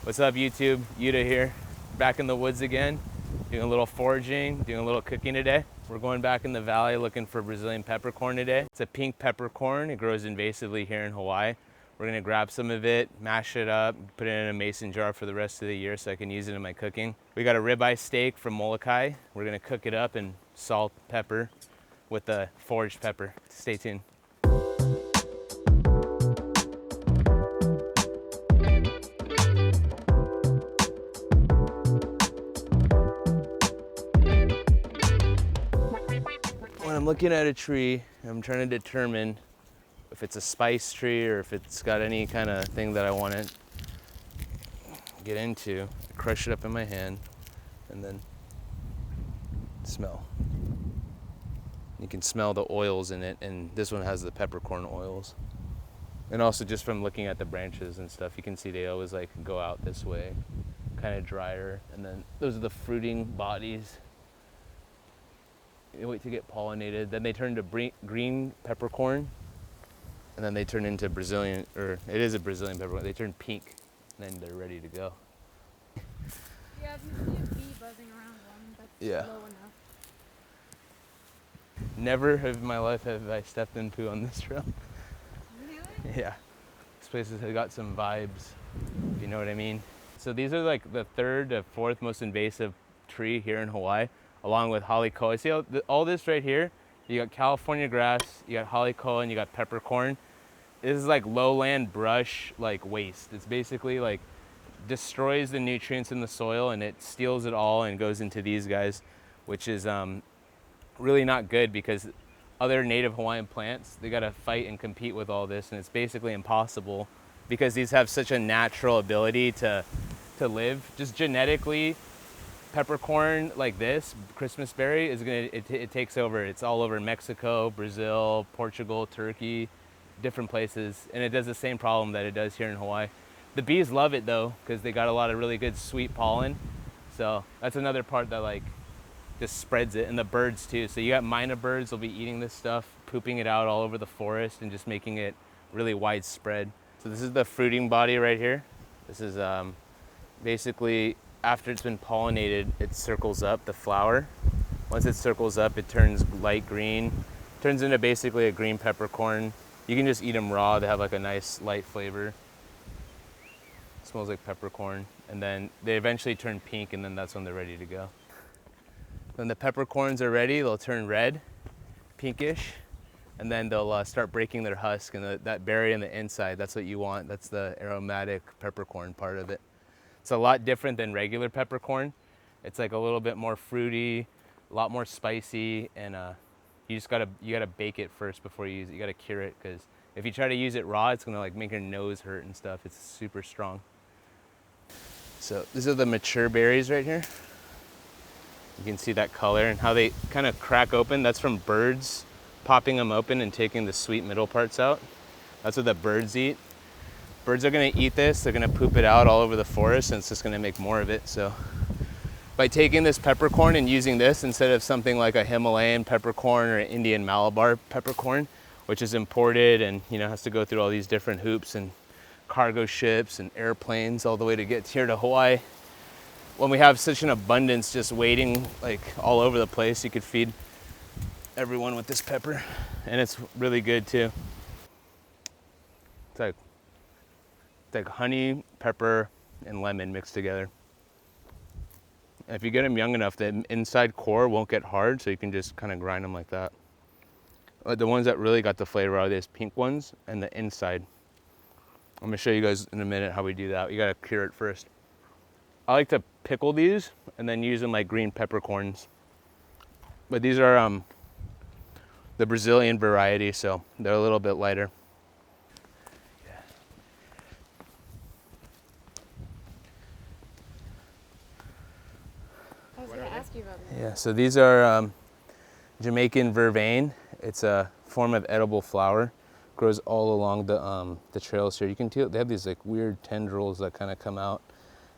What's up, YouTube? Yuta here, back in the woods again, doing a little foraging, doing a little cooking today. We're going back in the valley looking for Brazilian peppercorn today. It's a pink peppercorn. It grows invasively here in Hawaii. We're gonna grab some of it, mash it up, put it in a mason jar for the rest of the year so I can use it in my cooking. We got a ribeye steak from Molokai. We're gonna cook it up in salt, pepper, with the foraged pepper. Stay tuned. When I'm looking at a tree, I'm trying to determine if it's a spice tree or if it's got any kind of thing that I want to get into. I crush it up in my hand and then smell. You can smell the oils in it, and this one has the peppercorn oils. And also just from looking at the branches and stuff, you can see they always like go out this way, kind of drier. And then those are the fruiting bodies. You wait to get pollinated, then they turn to green peppercorn, and then they turn into Brazilian, or it is a Brazilian peppercorn. They turn pink, and then they're ready to go. Yeah, if you see a bee buzzing around one, that's low enough. Never in my life have I stepped in poo on this trail. Really? Yeah, this place has got some vibes, if you know what I mean. So these are like the third to fourth most invasive tree here in Hawaii, along with holly koa. See all this right here? You got California grass, you got holly koa, and you got peppercorn. This is like lowland brush, like waste. It's basically like destroys the nutrients in the soil, and it steals it all and goes into these guys, which is really not good because other native Hawaiian plants, they gotta fight and compete with all this, and it's basically impossible because these have such a natural ability to live. Just genetically, peppercorn like this, Christmas berry, is it takes over. It's all over Mexico, Brazil, Portugal, Turkey, different places, and it does the same problem that it does here in Hawaii. The bees love it though, because they got a lot of really good sweet pollen. So that's another part that like just spreads it, and the birds too. So you got minor birds will be eating this stuff, pooping it out all over the forest and just making it really widespread. So this is the fruiting body right here. This is basically after it's been pollinated, it circles up the flower. Once it circles up, it turns light green, turns into basically a green peppercorn. You can just eat them raw. They have like a nice light flavor. It smells like peppercorn. And then they eventually turn pink, and then that's when they're ready to go. When the peppercorns are ready, they'll turn red, pinkish, and then they'll start breaking their husk, and that berry in the inside, that's what you want. That's the aromatic peppercorn part of it. It's a lot different than regular peppercorn. It's like a little bit more fruity, a lot more spicy, and you gotta bake it first before you use it. You gotta cure it, because if you try to use it raw, it's gonna like make your nose hurt and stuff. It's super strong. So these are the mature berries right here. You can see that color and how they kind of crack open. That's from birds popping them open and taking the sweet middle parts out. That's what the birds eat. Birds are gonna eat this, they're gonna poop it out all over the forest, and it's just gonna make more of it. So by taking this peppercorn and using this instead of something like a Himalayan peppercorn or an Indian Malabar peppercorn, which is imported and has to go through all these different hoops and cargo ships and airplanes all the way to get here to Hawaii. When we have such an abundance just waiting like all over the place, you could feed everyone with this pepper, and it's really good too. It's like honey, pepper, and lemon mixed together. And if you get them young enough, the inside core won't get hard, so you can just kind of grind them like that. The ones that really got the flavor are these pink ones and the inside. I'm gonna show you guys in a minute how we do that. You gotta cure it first. I like to pickle these and then use them like green peppercorns. But these are the Brazilian variety, so they're a little bit lighter. I was going to ask you about that. Yeah, so these are Jamaican vervain. It's a form of edible flower. Grows all along the trails here. You can tell they have these like weird tendrils that kind of come out,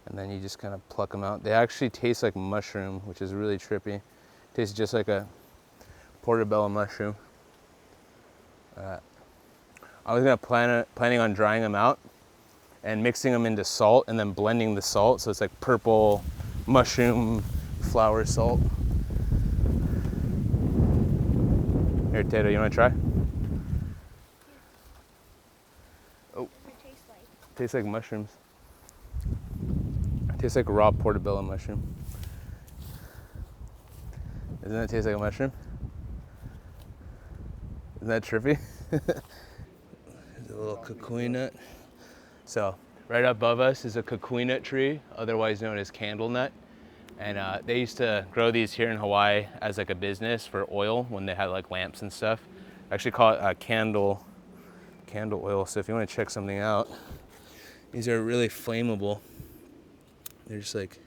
and then you just kind of pluck them out. They actually taste like mushroom, which is really trippy. Tastes just like a portobello mushroom. I was planning on drying them out and mixing them into salt and then blending the salt. So it's like purple mushroom flower salt. Here, Tato, you want to try? Oh. What does it taste like? Tastes like mushrooms. Tastes like raw portobello mushroom. Doesn't that taste like a mushroom? Isn't that trippy? There's a little kukui nut. So right above us is a kukui nut tree, otherwise known as candlenut. And they used to grow these here in Hawaii as like a business for oil when they had like lamps and stuff. Actually call it candle oil. So if you want to check something out, these are really flammable. They're just like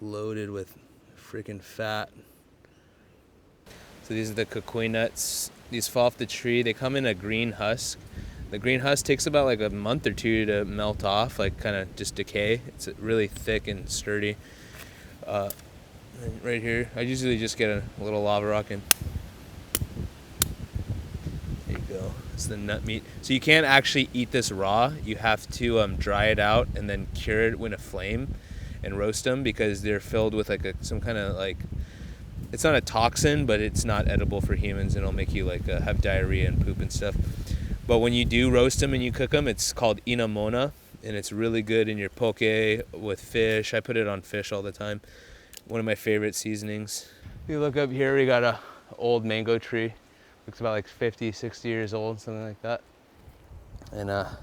loaded with freaking fat. So these are the kukui nuts. These fall off the tree. They come in a green husk. The green husk takes about like a month or two to melt off, like kind of just decay. It's really thick and sturdy. And right here, I usually just get a little lava rock and there you go. It's the nut meat. So you can't actually eat this raw. You have to dry it out and then cure it with a flame and roast them because they're filled with like some kind of like, it's not a toxin, but it's not edible for humans and it'll make you like have diarrhea and poop and stuff. But when you do roast them and you cook them, it's called inamona, and it's really good in your poke with fish. I put it on fish all the time. One of my favorite seasonings. If you look up here, we got a old mango tree. Looks about like 50, 60 years old, something like that. And God,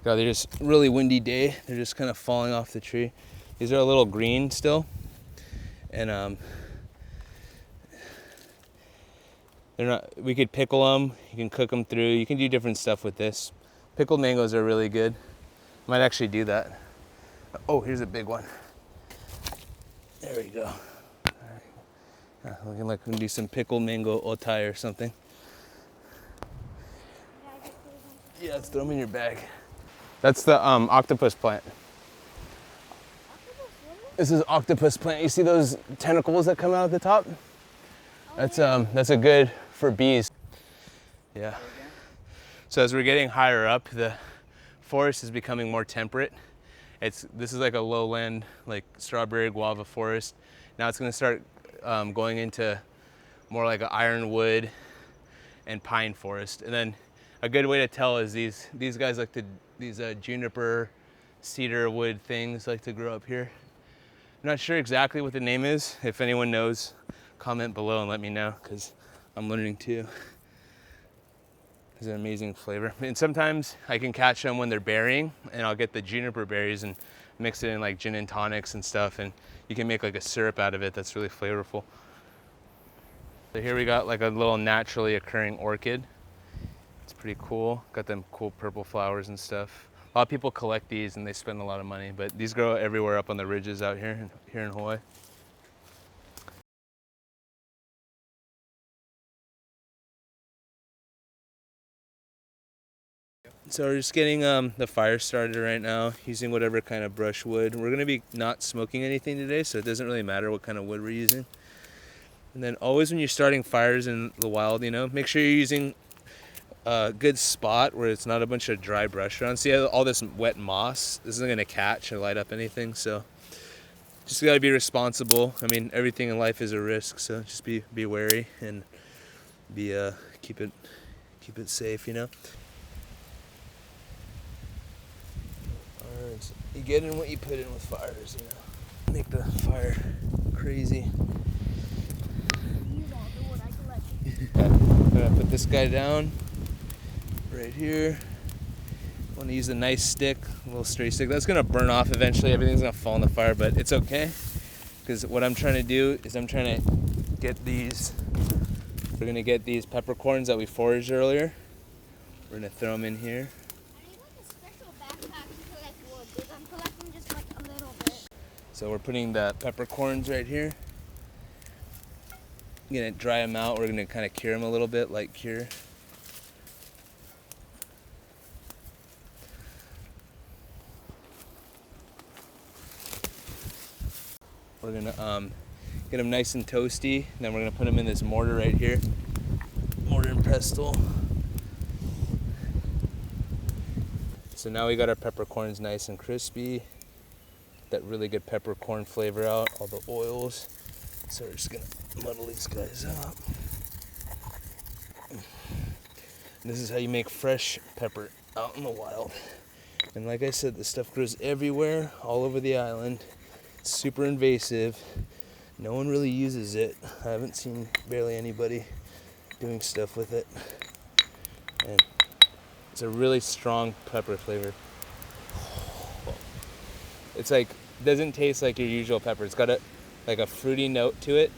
they're just really windy day. They're just kind of falling off the tree. These are a little green still, and they're not. We could pickle them. You can cook them through. You can do different stuff with this. Pickled mangoes are really good. Might actually do that. Oh, here's a big one. There we go. All right. Looking like we can do some pickled mango otai or something. Yeah, let's throw them in your bag. That's the octopus plant. This is octopus plant. You see those tentacles that come out at the top? That's a good for bees. Yeah. So as we're getting higher up, the forest is becoming more temperate. This is like a lowland, like strawberry guava forest. Now it's going to start going into more like an ironwood and pine forest. And then a good way to tell is these guys like to, these juniper, cedar wood things like to grow up here. I'm not sure exactly what the name is. If anyone knows, comment below and let me know, because I'm learning too. It's an amazing flavor. And sometimes I can catch them when they're berrying, and I'll get the juniper berries and mix it in like gin and tonics and stuff, and you can make like a syrup out of it that's really flavorful. So here we got like a little naturally occurring orchid. It's pretty cool. Got them cool purple flowers and stuff. A lot of people collect these and they spend a lot of money, but these grow everywhere up on the ridges out here in Hawaii. So we're just getting the fire started right now, using whatever kind of brushwood. We're gonna be not smoking anything today, so it doesn't really matter what kind of wood we're using. And then always when you're starting fires in the wild, you know, make sure you're using a good spot where it's not a bunch of dry brush around. See all this wet moss? This isn't gonna catch or light up anything, so just gotta be responsible. I mean, everything in life is a risk, so just be wary and keep it safe, you know. You get in what you put in with fires, you know. Make the fire crazy. I'm gonna put this guy down right here. I want to use a nice stick, a little straight stick. That's gonna burn off eventually. Everything's gonna fall in the fire, but it's okay, because what I'm trying to do is I'm trying to get these. We're gonna get these peppercorns that we foraged earlier. We're gonna throw them in here. So we're putting the peppercorns right here. I'm gonna dry them out. We're gonna kind of cure them a little bit, light cure. We're gonna get them nice and toasty. Then we're gonna put them in this mortar right here. Mortar and pestle. So now we got our peppercorns nice and crispy. That really good peppercorn flavor out, all the oils. So we're just gonna muddle these guys up. And this is how you make fresh pepper out in the wild. And like I said, this stuff grows everywhere, all over the island. It's super invasive. No one really uses it. I haven't seen barely anybody doing stuff with it. And it's a really strong pepper flavor. It's like, doesn't taste like your usual pepper. It's got like a fruity note to it,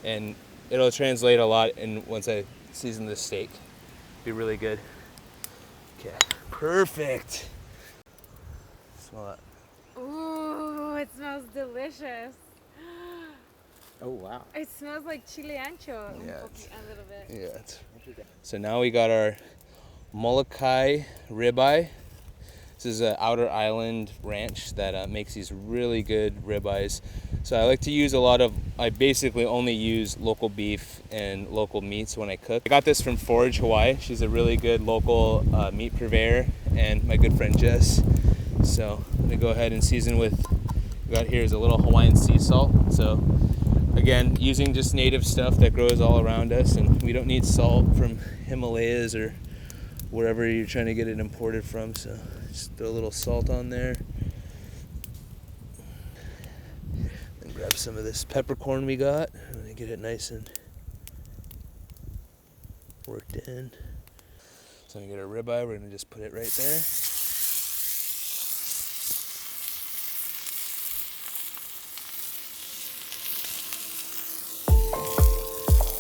and it'll translate a lot in once I season this steak. Be really good. Okay, perfect. Smell that. Ooh, it smells delicious. Oh wow. It smells like chile ancho Yeah, a little bit. Yeah. So now we got our Molokai ribeye. This is an outer island ranch that makes these really good ribeyes. So I like to use I basically only use local beef and local meats when I cook. I got this from Forage, Hawaii. She's a really good local meat purveyor, and my good friend Jess. So I'm gonna go ahead and season with, we got here is a little Hawaiian sea salt. So again, using just native stuff that grows all around us, and we don't need salt from Himalayas or wherever you're trying to get it imported from. So just throw a little salt on there. Then grab some of this peppercorn we got. I'm gonna get it nice and worked in. So I'm gonna get our ribeye, we're gonna just put it right there.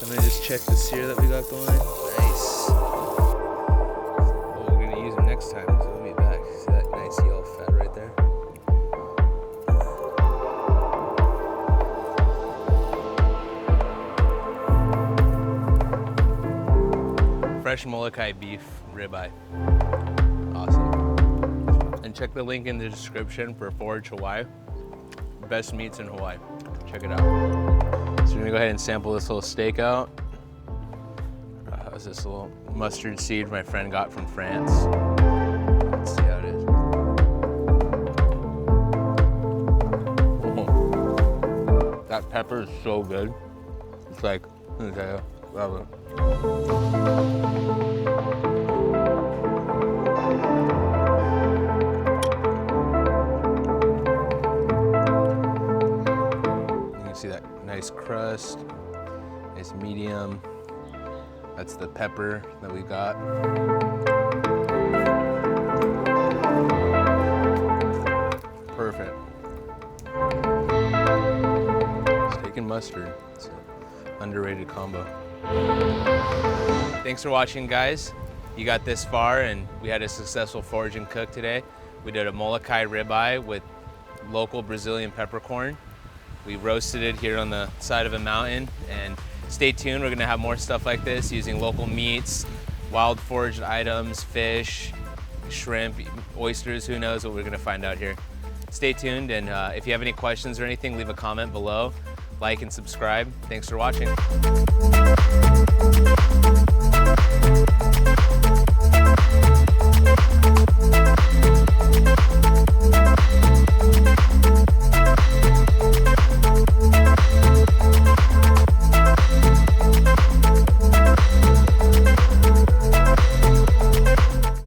I'm gonna just check the sear that we got going. Nice. Oh, we're gonna use them next time, so we'll be back. See that nice yellow fat right there? Fresh Molokai beef ribeye. Awesome. And check the link in the description for Forage Hawaii. Best meats in Hawaii. Check it out. So we're gonna go ahead and sample this little steak out. How's this little mustard seed my friend got from France? Let's see how it is. Oh. That pepper is so good. It's like, let me tell you, love it. See that nice crust, nice medium. That's the pepper that we got. Perfect. Steak and mustard. It's an underrated combo. Thanks for watching, guys. You got this far and we had a successful foraging cook today. We did a Molokai ribeye with local Brazilian peppercorn. We roasted it here on the side of a mountain, and stay tuned. We're gonna have more stuff like this using local meats, wild foraged items, fish, shrimp, oysters, who knows what we're gonna find out here. Stay tuned, and if you have any questions or anything, leave a comment below. Like and subscribe. Thanks for watching.